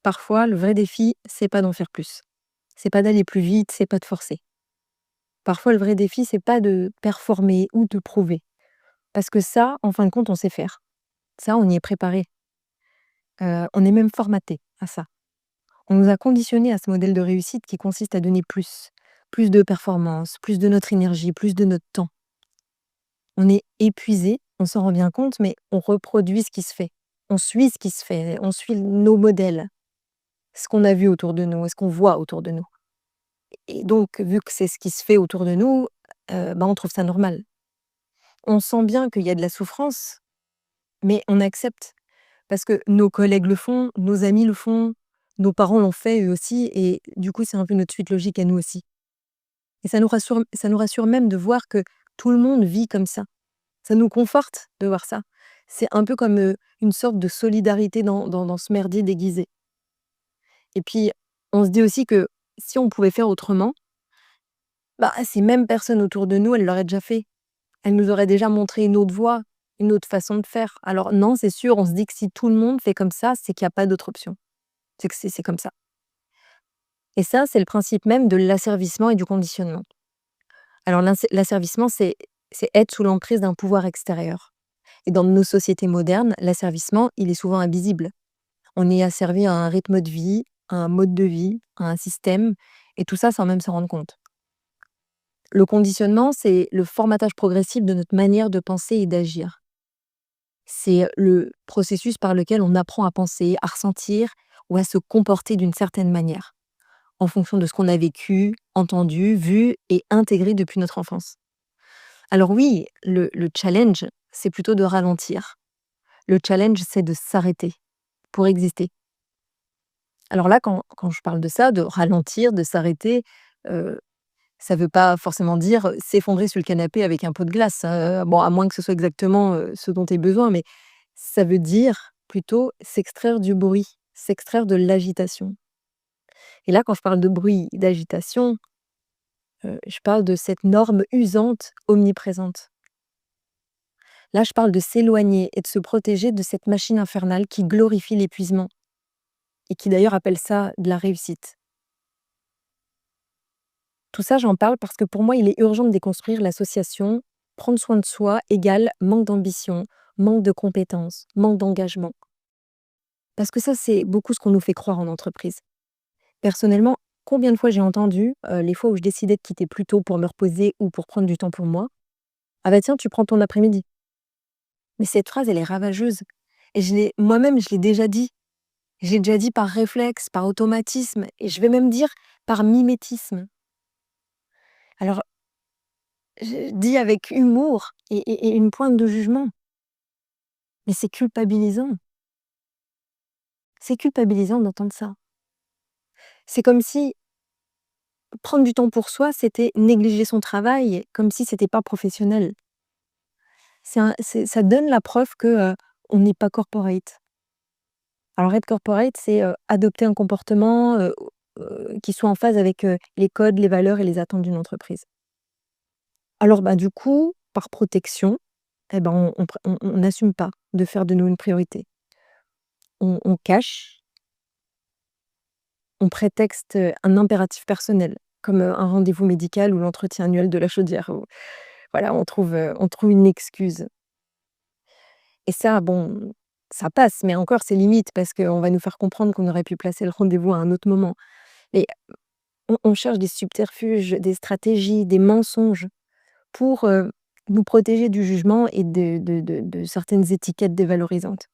Parfois, le vrai défi, c'est pas d'en faire plus. C'est pas d'aller plus vite, c'est pas de forcer. Parfois, le vrai défi, c'est pas de performer ou de prouver. Parce que ça, en fin de compte, on sait faire. Ça, on y est préparé. On est même formaté à ça. On nous a conditionnés à ce modèle de réussite qui consiste à donner plus. Plus de performance, plus de notre énergie, plus de notre temps. On est épuisé, on s'en rend bien compte, mais on reproduit ce qui se fait. On suit ce qui se fait, on suit nos modèles, ce qu'on a vu autour de nous et ce qu'on voit autour de nous. Et donc, vu que c'est ce qui se fait autour de nous, on trouve ça normal. On sent bien qu'il y a de la souffrance, mais on accepte. Parce que nos collègues le font, nos amis le font, nos parents l'ont fait eux aussi, et du coup, c'est un peu notre suite logique à nous aussi. Et ça nous rassure même de voir que tout le monde vit comme ça. Ça nous conforte de voir ça. C'est un peu comme une sorte de solidarité dans ce merdier déguisé. Et puis, on se dit aussi que si on pouvait faire autrement, ces mêmes personnes autour de nous, elles l'auraient déjà fait. Elles nous auraient déjà montré une autre voie, une autre façon de faire. Alors non, c'est sûr, on se dit que si tout le monde fait comme ça, c'est qu'il y a pas d'autre option. C'est que c'est comme ça. Et ça, c'est le principe même de l'asservissement et du conditionnement. Alors l'asservissement, c'est être sous l'emprise d'un pouvoir extérieur. Et dans nos sociétés modernes, l'asservissement, il est souvent invisible. On est asservi à un rythme de vie, à un mode de vie, à un système, et tout ça sans même s'en rendre compte. Le conditionnement, c'est le formatage progressif de notre manière de penser et d'agir. C'est le processus par lequel on apprend à penser, à ressentir ou à se comporter d'une certaine manière, en fonction de ce qu'on a vécu, entendu, vu et intégré depuis notre enfance. Alors oui, le challenge, c'est plutôt de ralentir. Le challenge, c'est de s'arrêter pour exister. Alors là, quand je parle de ça, de ralentir, de s'arrêter, ça veut pas forcément dire s'effondrer sur le canapé avec un pot de glace, bon, à moins que ce soit exactement, ce dont tu aies besoin, mais ça veut dire plutôt s'extraire du bruit, s'extraire de l'agitation. Et là, quand je parle de bruit, d'agitation, je parle de cette norme usante, omniprésente. Là, je parle de s'éloigner et de se protéger de cette machine infernale qui glorifie l'épuisement et qui d'ailleurs appelle ça de la réussite. Tout ça, j'en parle parce que pour moi, il est urgent de déconstruire l'association prendre soin de soi égale manque d'ambition, manque de compétences, manque d'engagement. Parce que ça, c'est beaucoup ce qu'on nous fait croire en entreprise. Personnellement, combien de fois j'ai entendu, les fois où je décidais de quitter plus tôt pour me reposer ou pour prendre du temps pour moi: «Ah bah tiens, tu prends ton après-midi». Mais cette phrase, elle est ravageuse et je l'ai déjà dit. J'ai déjà dit par réflexe, par automatisme et je vais même dire par mimétisme. Alors, je dis avec humour et une pointe de jugement, mais c'est culpabilisant. C'est culpabilisant d'entendre ça. C'est comme si prendre du temps pour soi, c'était négliger son travail, comme si c'était pas professionnel. Ça donne la preuve que, on n'est pas corporate. Alors être corporate, c'est, adopter un comportement, qui soit en phase avec, les codes, les valeurs et les attentes d'une entreprise. Alors, du coup, par protection, eh ben, on n'assume pas de faire de nous une priorité. On cache, on prétexte, un impératif personnel, comme, un rendez-vous médical ou l'entretien annuel de la chaudière ou voilà, on trouve une excuse et ça, bon, ça passe, mais encore c'est limite parce qu'on va nous faire comprendre qu'on aurait pu placer le rendez-vous à un autre moment. Mais on cherche des subterfuges, des stratégies, des mensonges pour, nous protéger du jugement et de certaines étiquettes dévalorisantes.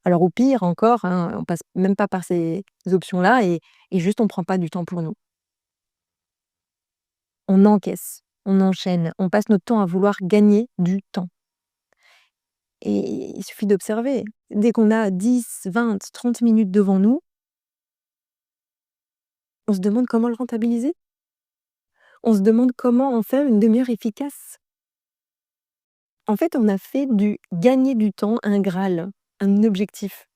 Alors au pire encore, hein, on passe même pas par ces options-là et juste on prend pas du temps pour nous. On encaisse, on enchaîne, on passe notre temps à vouloir gagner du temps et il suffit d'observer. Dès qu'on a 10, 20, 30 minutes devant nous, on se demande comment le rentabiliser. On se demande comment en faire une demi-heure efficace. En fait, on a fait du gagner du temps un graal, un objectif.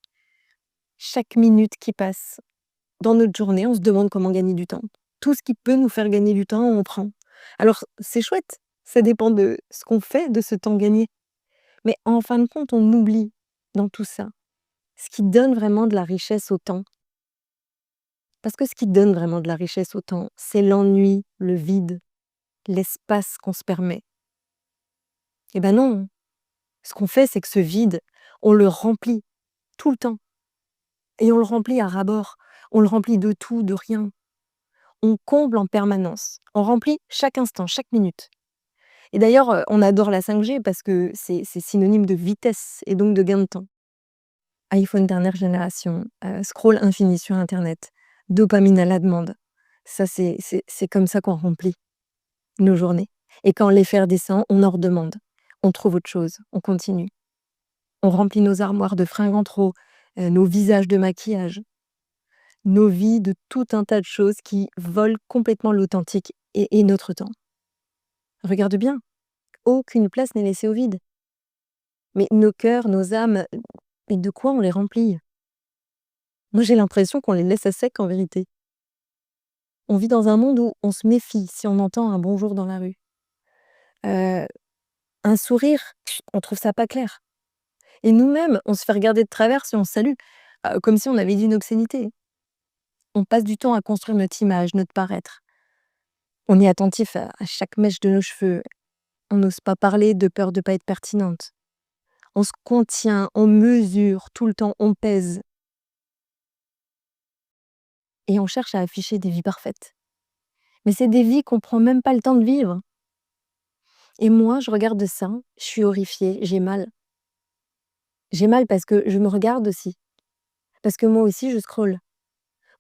Chaque minute qui passe dans notre journée, on se demande comment gagner du temps. Tout ce qui peut nous faire gagner du temps, on prend. Alors, c'est chouette, ça dépend de ce qu'on fait de ce temps gagné. Mais en fin de compte, on oublie dans tout ça ce qui donne vraiment de la richesse au temps. Parce que ce qui donne vraiment de la richesse au temps, c'est l'ennui, le vide, l'espace qu'on se permet. Eh ben non, ce qu'on fait, c'est que ce vide, on le remplit tout le temps et on le remplit à ras-bord. On le remplit de tout, de rien. On comble en permanence. On remplit chaque instant, chaque minute. Et d'ailleurs, on adore la 5G parce que c'est synonyme de vitesse et donc de gain de temps. iPhone dernière génération, scroll infini sur internet, dopamine à la demande. Ça, c'est comme ça qu'on remplit nos journées. Et quand l'effet redescend, on en redemande. On trouve autre chose, on continue. On remplit nos armoires de fringues en trop, nos visages de maquillage, nos vies de tout un tas de choses qui volent complètement l'authentique et notre temps. Regarde bien, aucune place n'est laissée au vide. Mais nos cœurs, nos âmes, mais de quoi on les remplit? Moi, j'ai l'impression qu'on les laisse à sec en vérité. On vit dans un monde où on se méfie si on entend un bonjour dans la rue. Heu, un sourire, on trouve ça pas clair. Et nous-mêmes, on se fait regarder de travers si on se salue, comme si on avait dit une obscénité. On passe du temps à construire notre image, notre paraître. On est attentif à chaque mèche de nos cheveux. On n'ose pas parler de peur de pas être pertinente. On se contient, on mesure tout le temps, on pèse et on cherche à afficher des vies parfaites. Mais c'est des vies qu'on prend même pas le temps de vivre. Et moi, je regarde ça, je suis horrifiée, j'ai mal. J'ai mal parce que je me regarde aussi. Parce que moi aussi, je scrolle.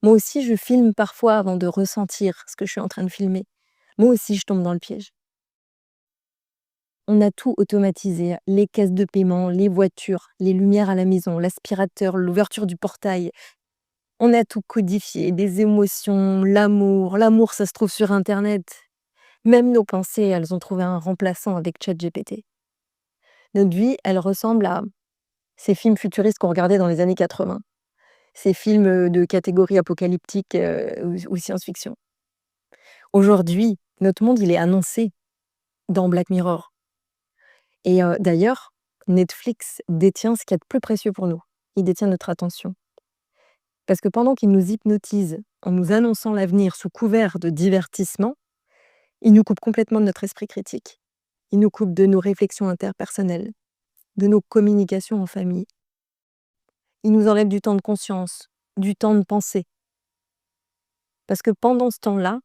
Moi aussi, je filme parfois avant de ressentir ce que je suis en train de filmer. Moi aussi, je tombe dans le piège. On a tout automatisé, les caisses de paiement, les voitures, les lumières à la maison, l'aspirateur, l'ouverture du portail. On a tout codifié, des émotions, l'amour. L'amour, ça se trouve sur internet. Même nos pensées, elles ont trouvé un remplaçant avec ChatGPT. Notre vie, elle ressemble à ces films futuristes qu'on regardait dans les années 80. Ces films, de catégorie apocalyptique, ou science-fiction. Aujourd'hui, notre monde, il est annoncé dans Black Mirror et d'ailleurs, Netflix détient ce qu'il y a de plus précieux pour nous. Il détient notre attention. Parce que pendant qu'il nous hypnotise en nous annonçant l'avenir sous couvert de divertissement, il nous coupe complètement de notre esprit critique. Il nous coupe de nos réflexions interpersonnelles, de nos communications en famille. Il nous enlève du temps de conscience, du temps de penser. Parce que pendant ce temps-là,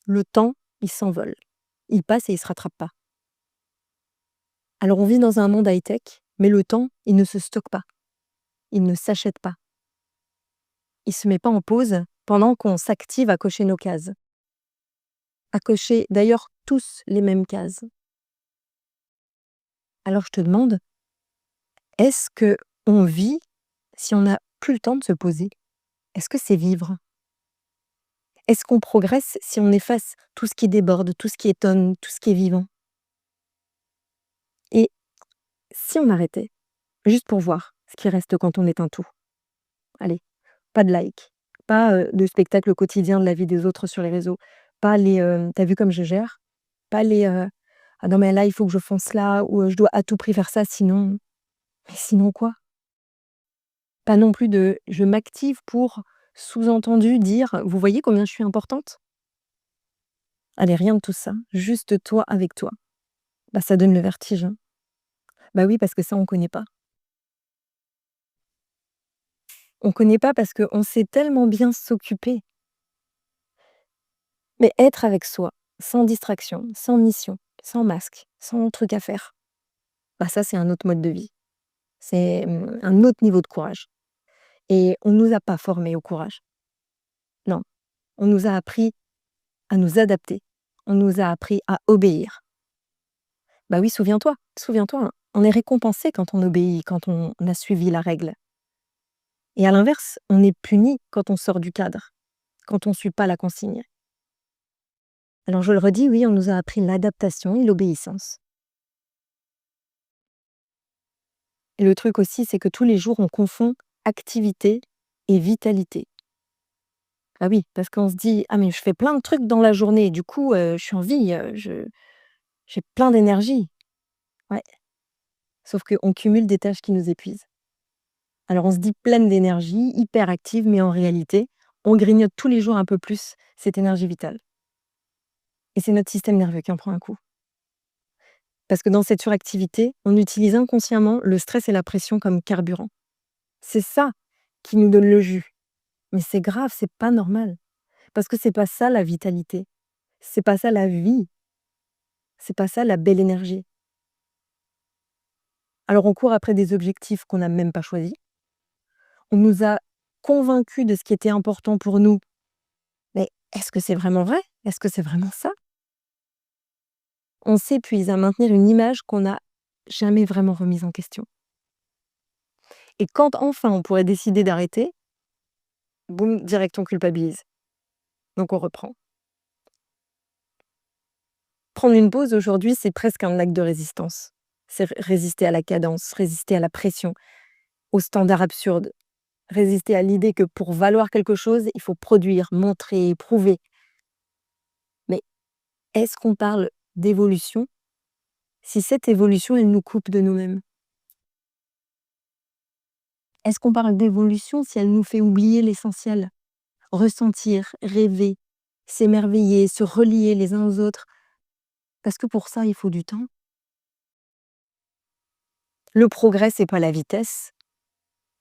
le temps, il s'envole. Il passe et il se rattrape pas. Alors on vit dans un monde high-tech, mais le temps, il ne se stocke pas. Il ne s'achète pas. Il se met pas en pause pendant qu'on s'active à cocher nos cases. À cocher d'ailleurs tous les mêmes cases. Alors je te demande, est-ce que on vit si on n'a plus le temps de se poser? Est-ce que c'est vivre? Est-ce qu'on progresse si on efface tout ce qui déborde, tout ce qui étonne, tout ce qui est vivant? Et si on arrêtait, juste pour voir ce qui reste quand on est un tout? Allez, pas de like, pas, de spectacle quotidien de la vie des autres sur les réseaux, pas les, «Tu vu comme je gère?» pas les, «Ah non mais là, il faut que je fonce là» ou, «Je dois à tout prix faire ça sinon». Mais sinon quoi? Pas non plus de «je m'active pour», sous-entendu dire: «Vous voyez combien je suis importante?» Allez, rien de tout ça, juste toi avec toi. Bah, ça donne le vertige, hein. Bah oui, parce que ça, on connaît pas. On connaît pas parce qu'on sait tellement bien s'occuper. Mais être avec soi, sans distraction, sans mission, sans masque, sans truc à faire, bah ça, c'est un autre mode de vie. C'est, un autre niveau de courage et on nous a pas formés au courage. Non, on nous a appris à nous adapter. On nous a appris à obéir. Bah oui, souviens-toi, hein, on est récompensé quand on obéit, quand on a suivi la règle et à l'inverse, on est puni quand on sort du cadre, quand on suit pas la consigne. Alors je le redis, oui, on nous a appris l'adaptation et l'obéissance. Et le truc aussi, c'est que tous les jours, on confond activité et vitalité. Ah oui, parce qu'on se dit: «Ah mais je fais plein de trucs dans la journée, du coup, je suis en vie, j'ai plein d'énergie». Ouais, sauf qu'on cumule des tâches qui nous épuisent. Alors on se dit pleine d'énergie, hyper active, mais en réalité, on grignote tous les jours un peu plus cette énergie vitale. Et c'est notre système nerveux qui en prend un coup. Parce que dans cette suractivité, on utilise inconsciemment le stress et la pression comme carburant. C'est ça qui nous donne le jus. Mais c'est grave, c'est pas normal. Parce que c'est pas ça la vitalité. C'est pas ça la vie. C'est pas ça la belle énergie. Alors on court après des objectifs qu'on n'a même pas choisis. On nous a convaincus de ce qui était important pour nous. Mais est-ce que c'est vraiment vrai? Est-ce que c'est vraiment ça? On s'épuise à maintenir une image qu'on n'a jamais vraiment remise en question. Et quand enfin on pourrait décider d'arrêter, boum, direct on culpabilise. Donc on reprend. Prendre une pause aujourd'hui, c'est presque un acte de résistance. C'est résister à la cadence, résister à la pression, aux standards absurdes, résister à l'idée que pour valoir quelque chose, il faut produire, montrer, prouver. Mais est-ce qu'on parle d'évolution si cette évolution, elle nous coupe de nous-mêmes? Est-ce qu'on parle d'évolution si elle nous fait oublier l'essentiel? Ressentir, rêver, s'émerveiller, se relier les uns aux autres. Parce que pour ça, il faut du temps. Le progrès, c'est pas la vitesse,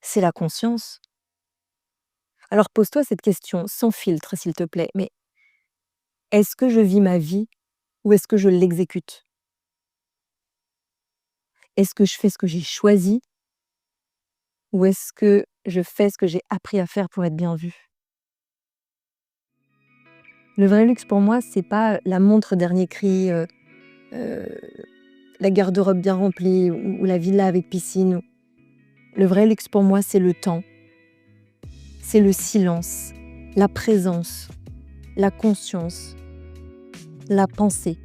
c'est la conscience. Alors pose-toi cette question sans filtre, s'il te plaît. Mais est-ce que je vis ma vie ou est-ce que je l'exécute? Est-ce que je fais ce que j'ai choisi ou est-ce que je fais ce que j'ai appris à faire pour être bien vue? Le vrai luxe pour moi, c'est pas la montre dernier cri, la garde-robe bien remplie ou la villa avec piscine. Le vrai luxe pour moi, c'est le temps. C'est le silence, la présence, la conscience, la pensée.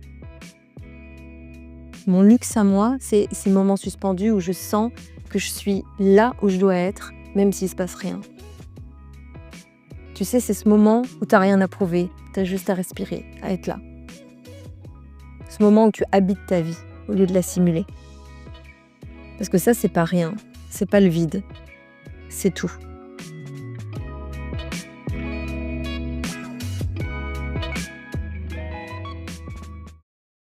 Mon luxe à moi, c'est ces moments suspendus où je sens que je suis là où je dois être, même s'il ne se passe rien. Tu sais, c'est ce moment où tu n'as rien à prouver, tu as juste à respirer, à être là. Ce moment où tu habites ta vie au lieu de la simuler. Parce que ça, c'est pas rien, c'est pas le vide, c'est tout.